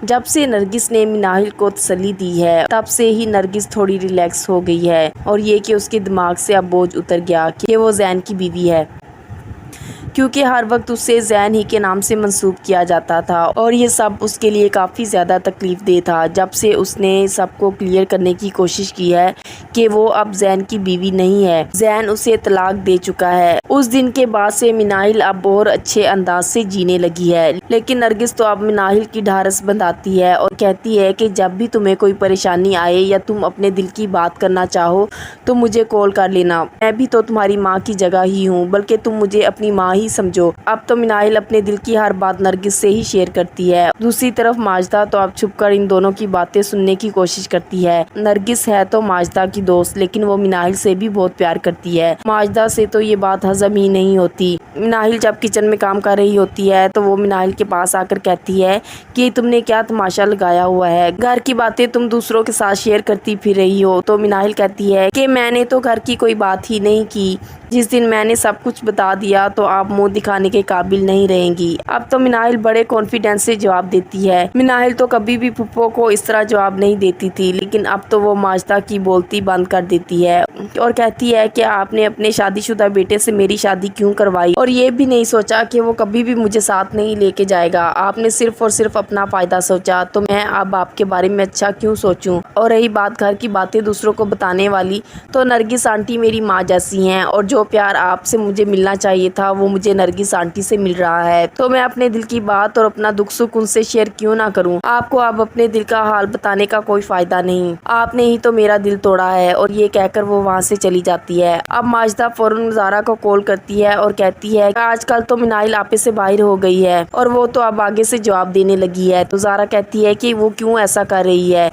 جب سے نرگس نے مناہل کو تسلی دی ہے تب سے ہی نرگس تھوڑی ریلیکس ہو گئی ہے، اور یہ کہ اس کے دماغ سے اب بوجھ اتر گیا کہ وہ زین کی بیوی ہے، کیونکہ ہر وقت اسے زین ہی کے نام سے منسوب کیا جاتا تھا اور یہ سب اس کے لیے کافی زیادہ تکلیف دہ تھا۔ جب سے اس نے سب کو کلیئر کرنے کی کوشش کی ہے کہ وہ اب زین کی بیوی نہیں ہے، زین اسے طلاق دے چکا ہے، اس دن کے بعد سے مناہل اب اور اچھے انداز سے جینے لگی ہے۔ لیکن نرگس تو اب مناہل کی ڈھارس بندھاتی ہے اور کہتی ہے کہ جب بھی تمہیں کوئی پریشانی آئے یا تم اپنے دل کی بات کرنا چاہو تو مجھے کال کر لینا، میں بھی تو تمہاری ماں کی جگہ ہی ہوں، بلکہ تم مجھے اپنی ماں ہی سمجھو۔ اب تو مناہل اپنے دل کی ہر بات نرگس سے ہی شیئر کرتی ہے۔ دوسری طرف ماجدہ تو اب چھپ کر ان دونوں کی باتیں سننے کی کوشش کرتی ہے۔ نرگس ہے تو ماجدہ کی دوست، لیکن وہ مناہل سے بھی بہت پیار کرتی ہے۔ ماجدہ سے تو یہ بات ہضم ہی نہیں ہوتی۔ مناہل جب کچن میں کام کر رہی ہوتی ہے تو وہ مناہل کے پاس آ کر کہتی ہے کہ تم نے کیا تماشا لگایا ہوا ہے، گھر کی باتیں تم دوسروں کے ساتھ شیئر کرتی پھر رہی ہو۔ تو مناہل کہتی ہے کہ میں نے تو گھر کی کوئی بات ہی نہیں کی، جس دن میں نے سب کچھ بتا دیا تو آپ منہ دکھانے کے قابل نہیں رہیں گی۔ اب تو مناہل بڑے کانفیڈنس سے جواب دیتی ہے۔ مناہل تو کبھی بھی پھپھو کو اس طرح جواب نہیں دیتی تھی، لیکن اب تو وہ ماجدہ کی بولتی بند کر دیتی ہے اور کہتی ہے کہ آپ نے اپنے شادی شدہ بیٹے سے میری شادی کیوں کروائی، اور یہ بھی نہیں سوچا کہ وہ کبھی بھی مجھے ساتھ نہیں لے کے جائے گا۔ آپ نے صرف اور صرف اپنا فائدہ سوچا، تو میں اب آپ کے بارے میں اچھا کیوں سوچوں؟ اور رہی بات گھر کی باتیں دوسروں کو بتانے والی، تو نرگس آنٹی میری ماں جیسی ہیں، اور جو پیار آپ سے مجھے ملنا چاہیے تھا وہ مجھے نرگس آنٹی سے مل رہا ہے، تو میں اپنے دل کی بات اور اپنا دکھ سکھ ان سے شیئر کیوں نہ کروں؟ آپ کو اب اپنے دل کا حال بتانے کا کوئی فائدہ نہیں، آپ نے ہی تو میرا دل توڑا ہے۔ اور یہ کہہ کر وہ وہاں سے چلی جاتی ہے۔ اب ماجدہ فوراً زارا کو کال کرتی ہے اور کہتی ہے کہ آج کل تو مناہل آپے سے باہر ہو گئی ہے اور وہ تو اب آگے سے جواب دینے لگی ہے۔ تو زارا کہتی ہے کہ وہ کیوں ایسا کر رہی ہے،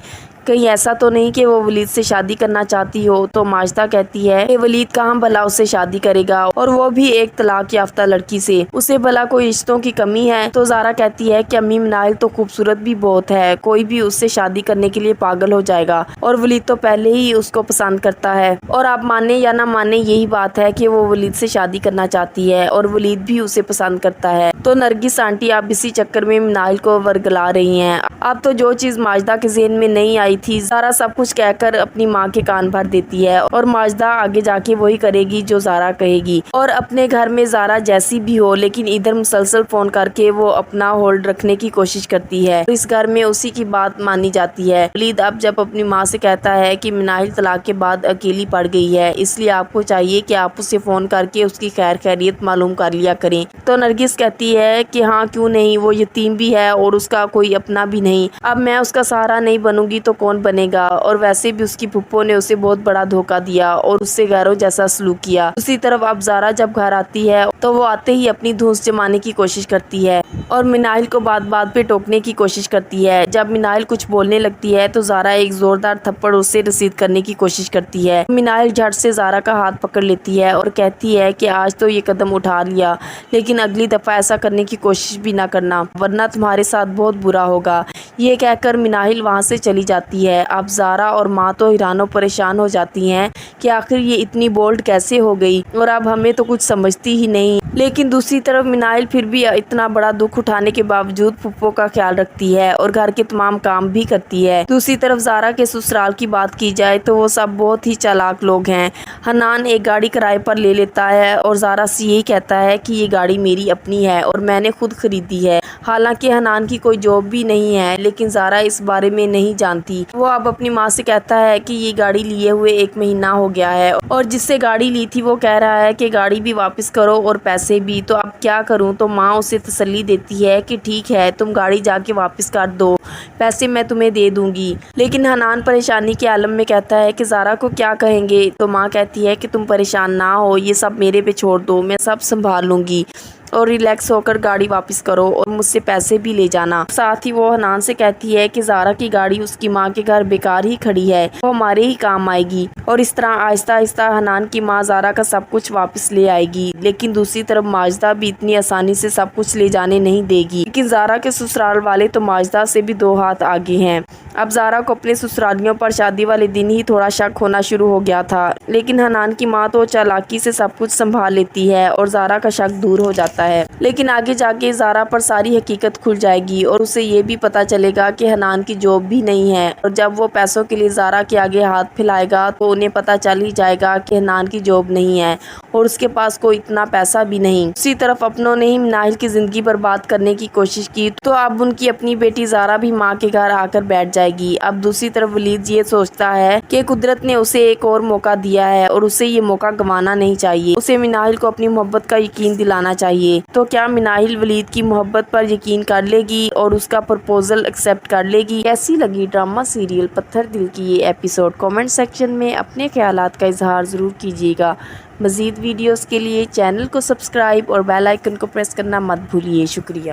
کہیں ایسا تو نہیں کہ وہ ولید سے شادی کرنا چاہتی ہو؟ تو ماجدہ کہتی ہے کہ ولید کہاں بھلا اس سے شادی کرے گا، اور وہ بھی ایک طلاق یافتہ لڑکی سے، اسے بھلا کوئی رشتوں کی کمی ہے؟ تو زارا کہتی ہے کہ امی مناہل تو خوبصورت بھی بہت ہے، کوئی بھی اس سے شادی کرنے کے لیے پاگل ہو جائے گا، اور ولید تو پہلے ہی اس کو پسند کرتا ہے، اور آپ مانے یا نہ مانے یہی بات ہے کہ وہ ولید سے شادی کرنا چاہتی ہے اور ولید بھی اسے پسند کرتا ہے۔ تو نرگس آنٹی اب اسی چکر میں مناہل کو ورگلا رہی ہیں۔ اب تو جو چیز ماجدہ کے ذہن میں نہیں آئی تھی، زارا سب کچھ کہہ کر اپنی ماں کے کان بھر دیتی ہے، اور ماجدہ آگے جا کے وہی کرے گی جو زارا کہے گی۔ اور اپنے گھر میں زارا جیسی بھی ہو، لیکن ادھر مسلسل فون کر کے وہ اپنا ہولڈ رکھنے کی کوشش کرتی ہے، تو اس گھر میں اسی کی بات مانی جاتی ہے۔ ولید اب جب اپنی ماں سے کہتا ہے کہ مناہل طلاق کے بعد اکیلی پڑ گئی ہے، اس لیے آپ کو چاہیے کہ آپ اسے فون کر کے اس کی خیر خیریت معلوم کر لیا کریں، تو نرگس کہتی ہے کہ ہاں کیوں نہیں، وہ یتیم بھی ہے اور اس کا کوئی اپنا بھی نہیں، اب میں اس کا سہارا نہیں بنوں گی تو کون بنے گا، اور ویسے بھی اس کی پھپھو نے اسے بہت بڑا دھوکا دیا اور اس سے غیروں جیسا سلوک کیا۔ دوسری طرف اب زارا جب گھر آتی ہے تو وہ آتے ہی اپنی دھونس جمانے کی کوشش کرتی ہے اور مناہل کو بات بات پہ ٹوکنے کی کوشش کرتی ہے۔ جب مناہل کچھ بولنے لگتی ہے تو زارا ایک زوردار تھپڑ اسے رسید کرنے کی کوشش کرتی ہے۔ مناہل جھٹ سے زارا کا ہاتھ پکڑ لیتی ہے اور کہتی ہے کہ آج تو یہ قدم اٹھا لیا، لیکن اگلی دفعہ ایسا کرنے کی کوشش بھی نہ کرنا، ورنہ تمہارے ساتھ بہت برا ہوگا۔ یہ کہہ کر مناہل وہاں سے چلی جاتی ہے۔ اب زارا اور ماں تو حیران و پریشان ہو جاتی ہیں کہ آخر یہ اتنی بولڈ کیسے ہو گئی، اور اب ہمیں تو کچھ سمجھتی ہی نہیں۔ لیکن دوسری طرف مناہل پھر بھی اتنا بڑا دکھ اٹھانے کے باوجود پھپھو کا خیال رکھتی ہے اور گھر کے تمام کام بھی کرتی ہے۔ دوسری طرف زارا کے سسرال کی بات کی جائے تو وہ سب بہت ہی چالاک لوگ ہیں۔ حنان ایک گاڑی کرائے پر لے لیتا ہے اور زارا سے یہی کہتا ہے کہ یہ گاڑی میری اپنی ہے اور میں نے خود خریدی ہے۔ حالانکہ حنان کی کوئی جاب بھی نہیں ہے، لیکن زارا اس بارے میں نہیں جانتی۔ وہ اب اپنی ماں سے کہتا ہے کہ یہ گاڑی لیے ہوئے 1 مہینہ ہو گیا ہے، اور جس سے گاڑی لی تھی وہ کہہ رہا ہے کہ گاڑی بھی واپس کرو اور پیسے بھی، تو اب کیا کروں؟ تو ماں اسے تسلی دیتی ہے کہ ٹھیک ہے، تم گاڑی جا کے واپس کر دو، پیسے میں تمہیں دے دوں گی۔ لیکن حنان پریشانی کے عالم میں کہتا ہے کہ زارا کو کیا کہیں گے؟ تو ماں کہتی ہے کہ تم پریشان نہ ہو، یہ سب میرے پہ چھوڑ دو، میں سب سنبھال لوں گی، اور ریلیکس ہو کر گاڑی واپس کرو اور مجھ سے پیسے بھی لے جانا۔ ساتھ ہی وہ حنان سے کہتی ہے کہ زارا کی گاڑی اس کی ماں کے گھر بیکار ہی کھڑی ہے، وہ ہمارے ہی کام آئے گی، اور اس طرح آہستہ آہستہ حنان کی ماں زارا کا سب کچھ واپس لے آئے گی۔ لیکن دوسری طرف ماجدہ بھی اتنی آسانی سے سب کچھ لے جانے نہیں دے گی، لیکن زارا کے سسرال والے تو ماجدہ سے بھی 2 ہاتھ آگے ہیں۔ اب زارا کو اپنے سسرالیوں پر شادی والے دن ہی تھوڑا شک ہونا شروع ہو گیا تھا، لیکن حنان کی ماں تو چالاکی سے سب کچھ سنبھال لیتی ہے اور زارا کا شک دور ہو جاتا ہے۔ لیکن آگے جا کے زارا پر ساری حقیقت کھل جائے گی اور اسے یہ بھی پتہ چلے گا کہ حنان کی جاب بھی نہیں ہے، اور جب وہ پیسوں کے لیے زارا کے آگے ہاتھ پھیلائے گا تو انہیں پتہ چل ہی جائے گا کہ حنان کی جاب نہیں ہے اور اس کے پاس کوئی اتنا پیسہ بھی نہیں۔ دوسری طرف اپنوں نے ہی مناہل کی زندگی برباد کرنے کی کوشش کی تو اب ان کی اپنی بیٹی زارا بھی ماں کے گھر آ کر بیٹھ جائے گی۔ اب دوسری طرف ولید یہ سوچتا ہے کہ قدرت نے اسے ایک اور موقع دیا ہے اور اسے یہ موقع گنوانا نہیں چاہیے، اسے مناہل کو اپنی محبت کا یقین دلانا چاہیے۔ تو کیا مناہل ولید کی محبت پر یقین کر لے گی اور اس کا پرپوزل ایکسیپٹ کر لے گی؟ کیسی لگی ڈرامہ سیریل پتھر دل کی یہ ایپیسوڈ؟ کامنٹ سیکشن میں اپنے خیالات کا اظہار ضرور کیجیے گا۔ مزید ویڈیوز کے لیے چینل کو سبسکرائب اور بیل آئیکن کو پریس کرنا مت بھولیے۔ شکریہ۔